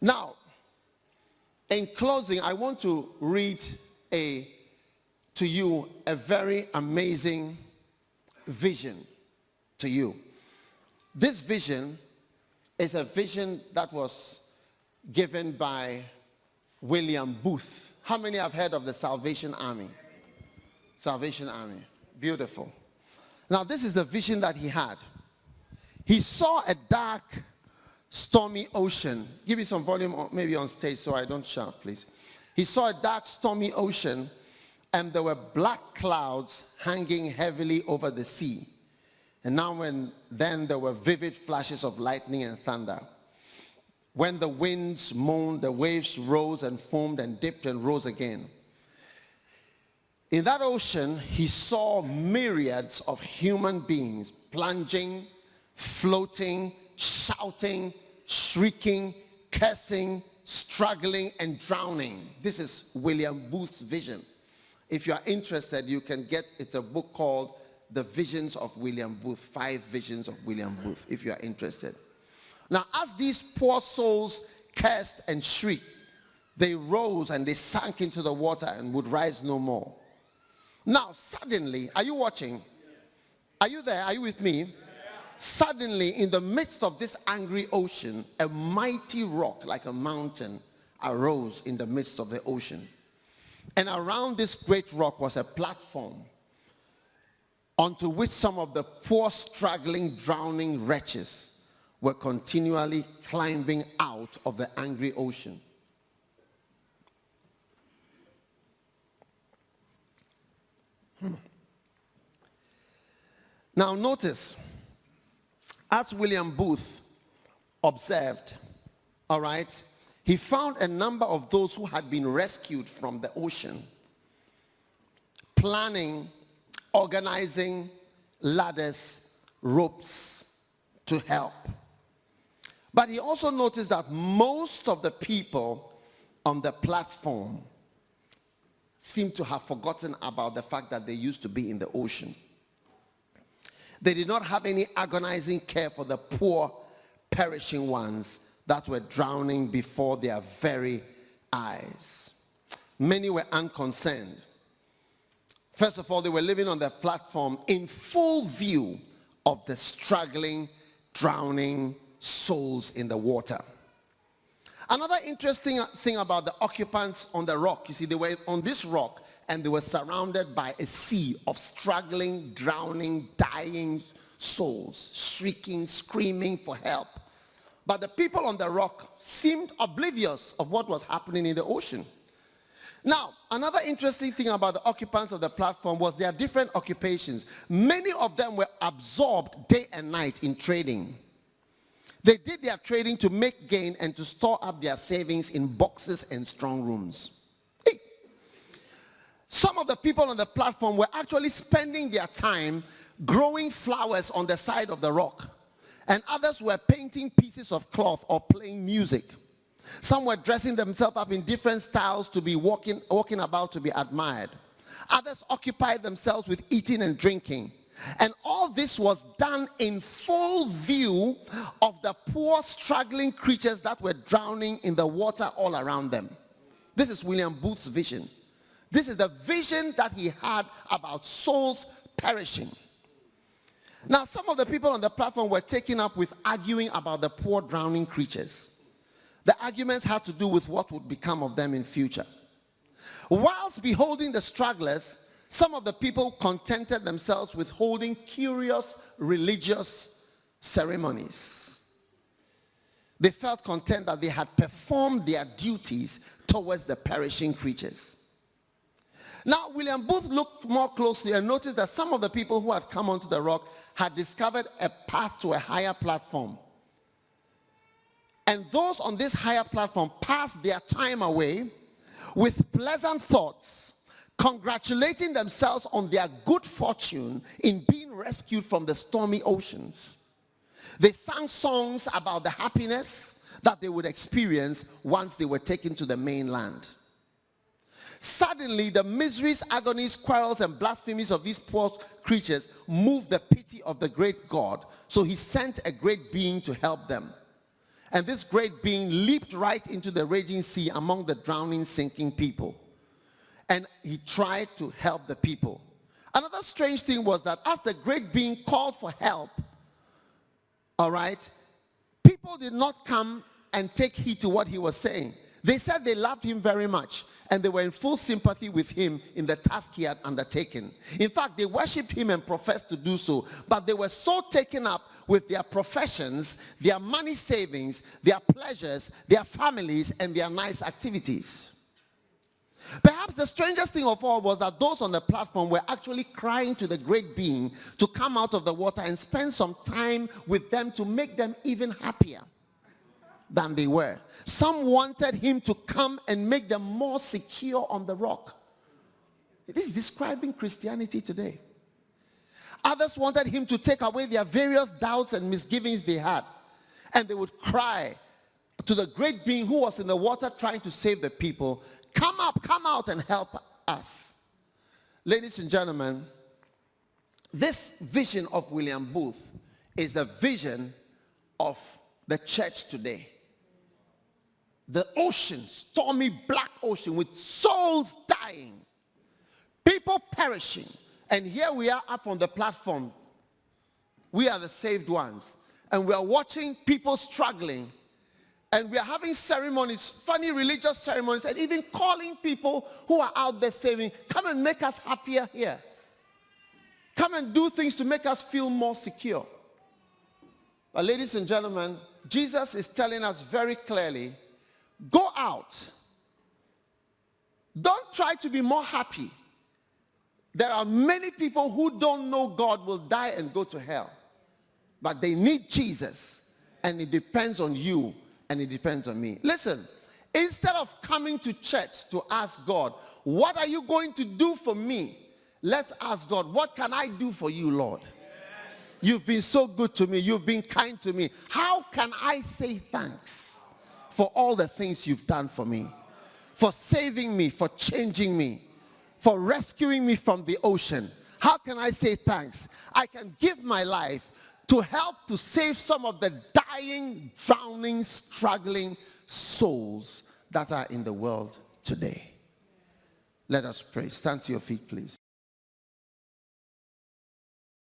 Now, in closing, I want to read to you a very amazing vision to you. This vision is a vision that was given by William Booth. How many have heard of the Salvation Army? Salvation Army. Beautiful. Now, this is the vision that he had. He saw a dark, stormy ocean. Give me some volume maybe on stage so I don't shout, please. He saw a dark, stormy ocean, and there were black clouds hanging heavily over the sea. And now and then there were vivid flashes of lightning and thunder. When the winds moaned, the waves rose and foamed and dipped and rose again. In that ocean, he saw myriads of human beings plunging, floating, shouting, shrieking, cursing, struggling, and drowning. This is William Booth's vision. If you are interested, you can get, it's a book called The Visions of William Booth, 5 Visions of William Booth, if you are interested. Now, as these poor souls cursed and shrieked, they rose and they sank into the water and would rise no more. Now, suddenly, are you watching? Yes. Are you there? Are you with me? Yeah. Suddenly, in the midst of this angry ocean, a mighty rock like a mountain arose in the midst of the ocean. And around this great rock was a platform onto which some of the poor, struggling, drowning wretches were continually climbing out of the angry ocean. Now notice, as William Booth observed, all right, he found a number of those who had been rescued from the ocean, planning, organizing ladders, ropes to help. But he also noticed that most of the people on the platform seemed to have forgotten about the fact that they used to be in the ocean. They did not have any agonizing care for the poor, perishing ones that were drowning before their very eyes. Many were unconcerned. First of all, they were living on the platform in full view of the struggling, drowning souls in the water. Another interesting thing about the occupants on the rock, you see, they were on this rock and they were surrounded by a sea of struggling, drowning, dying souls, shrieking, screaming for help. But the people on the rock seemed oblivious of what was happening in the ocean. Now, another interesting thing about the occupants of the platform was their different occupations. Many of them were absorbed day and night in trading. They did their trading to make gain and to store up their savings in boxes and strong rooms. Hey. Some of the people on the platform were actually spending their time growing flowers on the side of the rock. And others were painting pieces of cloth or playing music. Some were dressing themselves up in different styles to be walking about to be admired. Others occupied themselves with eating and drinking. And all this was done in full view of the poor, struggling creatures that were drowning in the water all around them. This is William Booth's vision. This is the vision that he had about souls perishing. Now, some of the people on the platform were taken up with arguing about the poor, drowning creatures. The arguments had to do with what would become of them in future. Whilst beholding the strugglers, some of the people contented themselves with holding curious religious ceremonies. They felt content that they had performed their duties towards the perishing creatures. Now, William Booth looked more closely and noticed that some of the people who had come onto the rock had discovered a path to a higher platform. And those on this higher platform passed their time away with pleasant thoughts, congratulating themselves on their good fortune in being rescued from the stormy oceans. They sang songs about the happiness that they would experience once they were taken to the mainland. Suddenly, the miseries, agonies, quarrels, and blasphemies of these poor creatures moved the pity of the great God, so he sent a great being to help them. And this great being leaped right into the raging sea among the drowning, sinking people. And he tried to help the people. Another strange thing was that as the great being called for help, all right, people did not come and take heed to what he was saying. They said they loved him very much, and they were in full sympathy with him in the task he had undertaken. In fact, they worshipped him and professed to do so, but they were so taken up with their professions, their money savings, their pleasures, their families, and their nice activities. Perhaps the strangest thing of all was that those on the platform were actually crying to the great being to come out of the water and spend some time with them to make them even happier than they were. Some wanted him to come and make them more secure on the rock. This is describing Christianity today. Others wanted him to take away their various doubts and misgivings they had. And they would cry to the great being who was in the water trying to save the people, "Come up, come out and help us." Ladies and gentlemen, this vision of William Booth is the vision of the church today. The ocean, stormy black ocean with souls dying, people perishing. And here we are up on the platform. We are the saved ones. And we are watching people struggling. And we are having ceremonies, funny religious ceremonies, and even calling people who are out there saying, "Come and make us happier here. Come and do things to make us feel more secure." But ladies and gentlemen, Jesus is telling us very clearly, go out. Don't try to be more happy. There are many people who don't know God will die and go to hell. But they need Jesus. And it depends on you. And it depends on me. Listen, instead of coming to church to ask God, "What are you going to do for me?" Let's ask God, "What can I do for you, Lord? You've been so good to me. You've been kind to me. How can I say thanks for all the things you've done for me? For saving me, for changing me, for rescuing me from the ocean. How can I say thanks? I can give my life to help to save some of the dying, drowning, struggling souls that are in the world today." Let us pray. Stand to your feet, please.